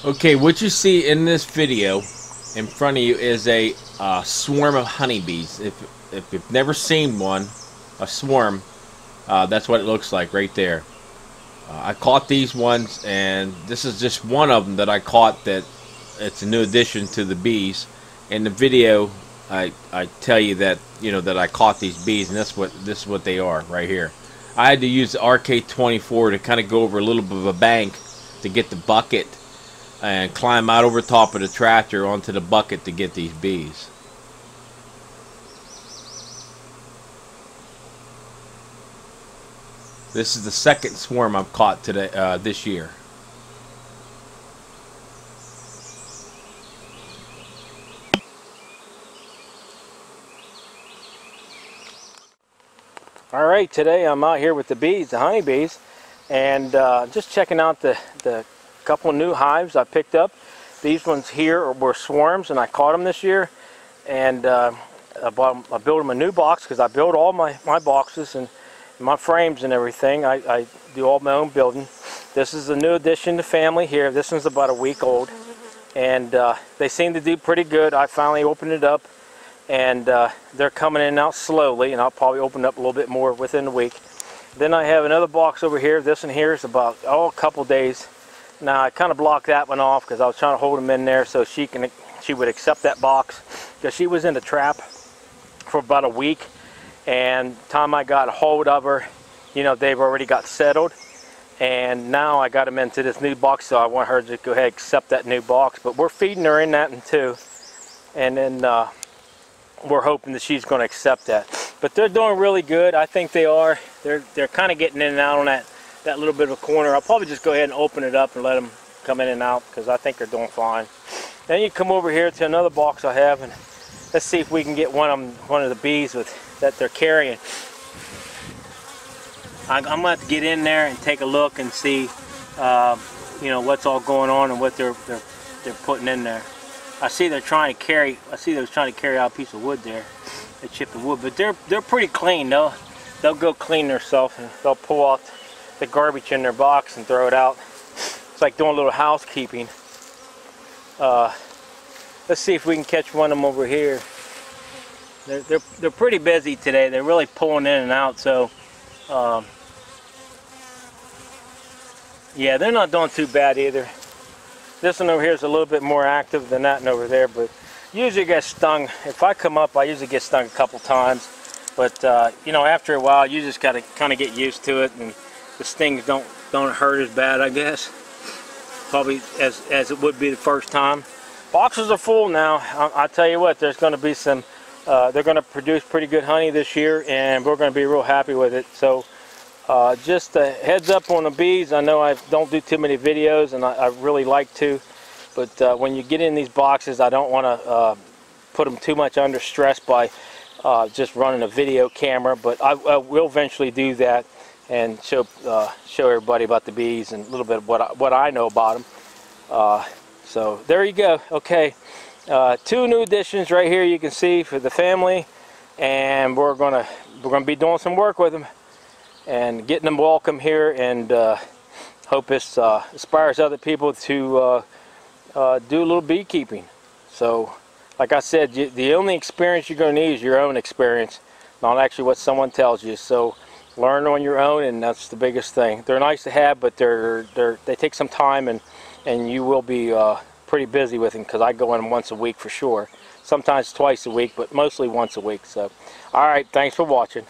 Okay, what you see in this video in front of you is a swarm of honeybees. If you've never seen one, a swarm, that's what it looks like right there. I caught these ones, and this is just one of them that I caught. That it's a new addition to the bees. In the video, I tell you that that I caught these bees, and this is what they are right here. I had to use the RK-24 to kind of go over a little bit of a bank to get the bucket and climb out over top of the tractor onto the bucket to get these bees. This is the second swarm I've caught today, this year. Alright, today I'm out here with the bees, the honeybees, and just checking out the couple of new hives I picked up. These ones here were swarms, and I caught them this year. And I built them a new box because I build all my boxes and my frames and everything. I do all my own building. This is a new addition to family here. This one's about a week old, and they seem to do pretty good. I finally opened it up, and they're coming in and out slowly, and I'll probably open up a little bit more within the week. Then I have another box over here. This one here is about a couple days. Now I kind of blocked that one off because I was trying to hold them in there so she would accept that box, because she was in the trap for about a week, and time I got a hold of her, they've already got settled, and now I got them into this new box, so I want her to go ahead and accept that new box. But we're feeding her in that one too, and then we're hoping that she's going to accept that. But they're doing really good. I think they are. They're kind of getting in and out on that little bit of a corner. I'll probably just go ahead and open it up and let them come in and out, because I think they're doing fine. Then you come over here to another box I have, and let's see if we can get one of the bees that they're carrying. I'm gonna have to get in there and take a look and see what's all going on and what they're putting in there. I see they're trying to carry out a piece of wood there. They chipped the wood, but they're pretty clean. They'll go clean themselves, and they'll pull out the garbage in their box and throw it out. It's like doing a little housekeeping. Let's see if we can catch one of them over here. They're pretty busy today. They're really pulling in and out. So yeah, they're not doing too bad either. This one over here is a little bit more active than that one over there, but usually get stung. If I come up, I usually get stung a couple times. But after a while, you just got to kind of get used to it, and the stings don't hurt as bad, I guess. Probably as it would be the first time. Boxes are full now. I tell you what, there's going to be some. They're going to produce pretty good honey this year, and we're going to be real happy with it. So just a heads up on the bees. I know I don't do too many videos, and I really like to, but when you get in these boxes, I don't want to put them too much under stress by just running a video camera. But I will eventually do that and show everybody about the bees and a little bit of what I know about them. So there you go. Okay, two new additions right here you can see for the family, and we're gonna be doing some work with them and getting them welcome here, and hope this inspires other people to do a little beekeeping. So like I said, the only experience you're going to need is your own experience, not actually what someone tells you. So learn on your own, and that's the biggest thing. They're nice to have, but they take some time, and you will be pretty busy with them, because I go in once a week for sure. Sometimes twice a week, but mostly once a week. So, all right, thanks for watching.